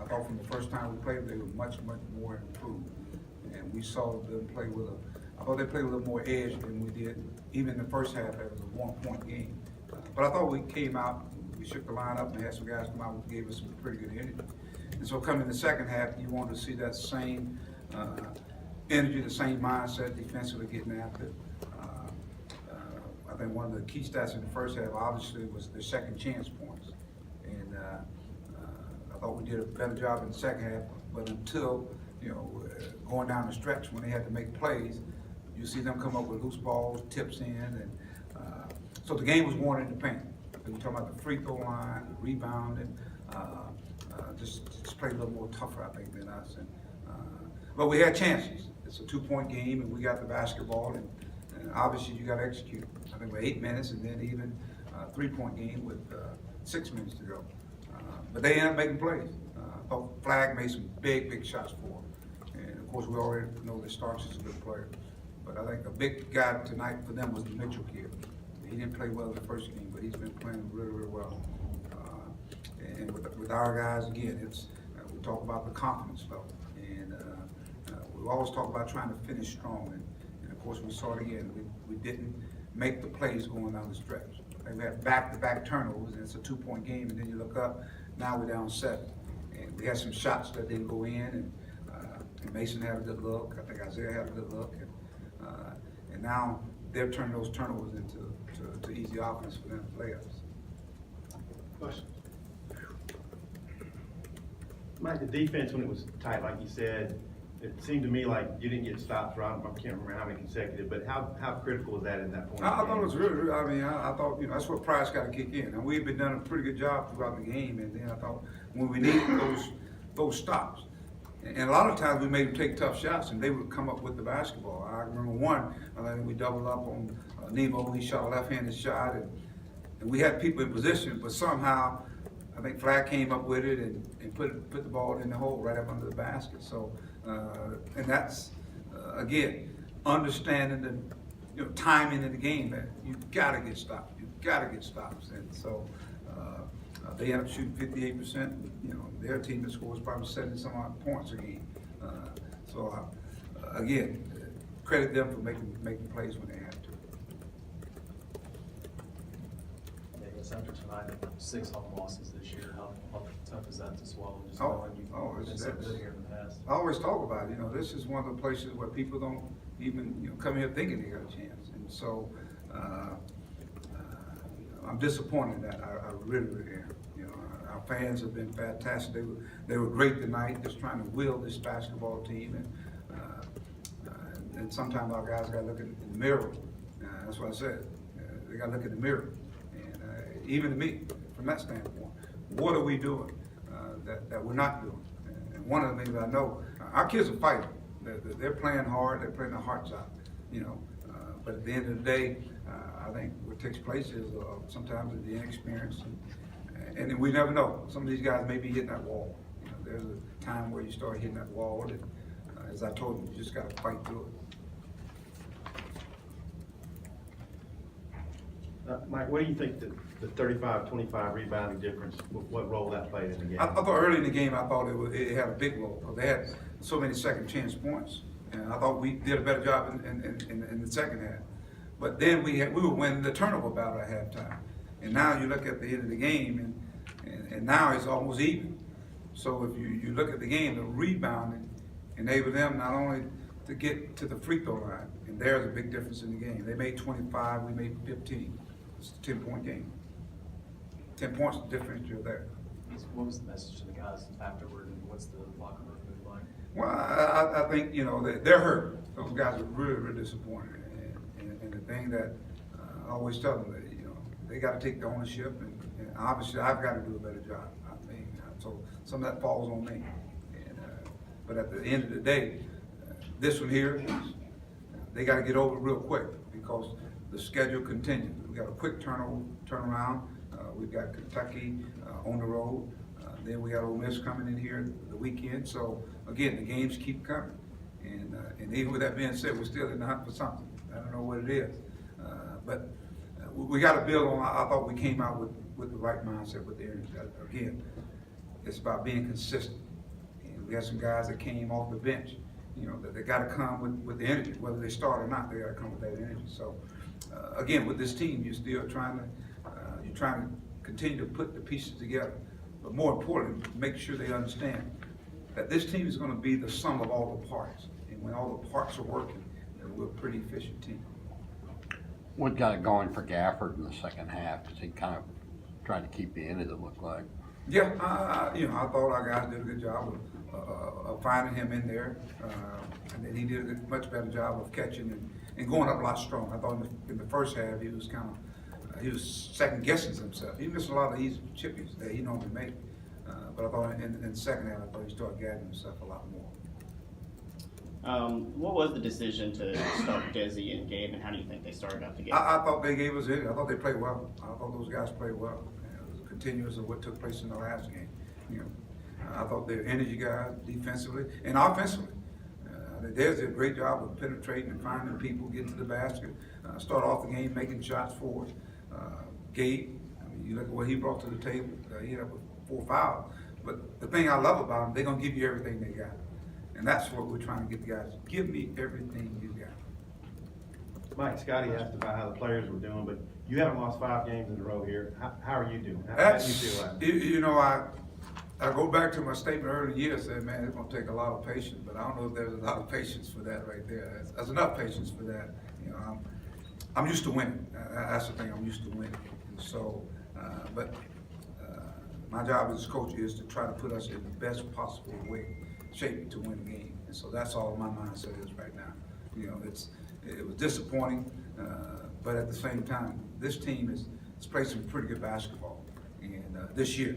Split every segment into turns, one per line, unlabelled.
I thought from the first time we played, they were much more improved. And we saw them play with I thought they played with a little more edge than we did. Even in the first half, it was a 1-point game. But I thought we came out, we shook the line up and had some guys come out and gave us some pretty good energy. And so coming in the second half, you want to see that same energy, the same mindset defensively getting after it. I think one of the key stats in the first half, obviously, was the second chance points. And I thought we did a better job in the second half, but until, going down the stretch when they had to make plays, you see them come up with loose balls, tips in, and so the game was won in the paint. We're talking about the free throw line, the rebounding, just played a little more tougher, I think, than us. And, but we had chances. It's a 2-point game, and we got the basketball, and obviously you got to execute. I think we're 8 minutes, and then even a 3-point game with 6 minutes to go. But they ended up making plays. I thought Flag made some big shots for them. And of course, we already know that Starks is a good player. But I think a big guy tonight for them was the Mitchell kid. He didn't play well in the first game, but he's been playing really well. And with our guys, again, it's we talk about the confidence level, and we always talk about trying to finish strong. And of course, we saw it again. We didn't make the plays going down the stretch. We had back-to-back turnovers, and it's a 2-point game. And then you look up, now we're down 7, and we had some shots that didn't go in. And Mason had a good look. I think Isaiah had a good look, and now they're turning those turnovers into easy offense for them to play us.
Question. Mike, the defense, when it was tight, like you said, it seemed to me like you didn't get stops, right? I can't remember how many consecutive, but how critical was that in that point?
I thought it was really, I mean, I thought, that's what pride's got to kick in. And we've been done a pretty good job throughout the game, and then I thought when we need those stops, and a lot of times we made them take tough shots, and they would come up with the basketball. I remember one, I think we doubled up on Nemo. He shot a left-handed shot, and we had people in position, but somehow I think Flag came up with it and put the ball in the hole right up under the basket. So, and that's again understanding the timing in the game, that you got to get stops. You got to get stops, and so. They end up shooting 58%. Their team that scores probably 70-some odd points a game. So again, credit them for making plays when they have to.
Yeah, I guess after tonight, 6 home losses this year. How tough is that to swallow? Just
Oh,
knowing you've been so good here in the past.
I always talk about it. This is one of the places where people don't even come here thinking they got a chance, and so. I'm disappointed in that. I really am. Our fans have been fantastic. They were great tonight, just trying to will this basketball team. And sometimes our guys got to look in the mirror. That's what I said. They got to look in the mirror. And even to me, from that standpoint, what are we doing that we're not doing? And one of the things I know, our kids are fighting. They're playing hard. They're playing their hearts out. But at the end of the day, I think what takes place is sometimes the inexperience, and we never know. Some of these guys may be hitting that wall. There's a time where you start hitting that wall, and as I told you, you just got to fight through
it. Mike, what do you think the 35-25 rebounding difference, what role that played in the game?
I thought early in the game, I thought it had a big role. They had so many second chance points, and I thought we did a better job in the second half. But then we were winning the turnover battle at halftime, and now you look at the end of the game, and now it's almost even. So if you look at the game, the rebounding enabled them not only to get to the free throw line, and there's a big difference in the game. They made 25, we made 15. It's a 10-point game. 10 points differential there.
What was the message to the guys afterward, and what's the locker room mood like?
Well, I think they're hurt. Those guys are really disappointed. And the thing that I always tell them that they got to take the ownership, and obviously I've got to do a better job. I mean, so some of that falls on me. But at the end of the day, this one here, they got to get over real quick because the schedule continues. We got a quick turnaround. We've got Kentucky on the road. Then we got Ole Miss coming in here the weekend. So again, the games keep coming. And even with that being said, we're still in the hunt for something. I don't know what it is. But we got to build on. I thought we came out with the right mindset with the energy. Again, it's about being consistent. We had some guys that came off the bench, you know, that they gotta come with the energy, whether they start or not, they gotta come with that energy. So, again, with this team, you're still trying to continue to put the pieces together. But more importantly, make sure they understand that this team is gonna be the sum of all the parts. And when all the parts are working, then we're a pretty efficient team.
What got it going for Gabbard in the second half? Because he kind of tried to keep you in it, it looked like.
Yeah, you know, I thought our guys did a good job of finding him in there. And then he did a much better job of catching and going up a lot strong. I thought in the first half, he was he was second guessing himself. He missed a lot of easy chippies that he normally make. But I thought in the second half, I thought he started gathering himself a lot more.
What was the decision to start Desi and Gabe, and how do you think they started out the game?
I thought they gave us it. I thought they played well. I thought those guys played well. It was continuous of what took place in the last game. You know, I thought they were energy guys defensively and offensively. Desi did a great job of penetrating and finding people, getting to the basket. Start off the game making shots for us. Gabe, I mean, you look at what he brought to the table. He ended up with 4 fouls. But the thing I love about him, they're gonna give you everything they got. And that's what we're trying to get the guys. Give me everything you got.
Mike, Scotty asked about how the players were doing, but you haven't lost 5 games in a row here. How are you doing? How do you feel like?
You know, I go back to my statement earlier in the year, saying, man, it's gonna take a lot of patience, but I don't know if there's a lot of patience for that right there. There's enough patience for that. You know, I'm used to winning. That's the thing, I'm used to winning. So, my job as a coach is to try to put us in the best possible shape to win the game. And so that's all my mindset is right now. You know, it was disappointing, but at the same time, this team has played some pretty good basketball and this year,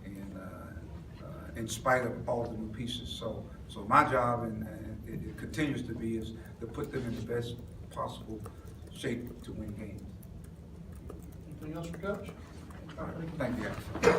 and in spite of all the new pieces. So my job, and it continues to be, is to put them in the best possible shape to win games.
Anything else for Coach?
Thank you, guys.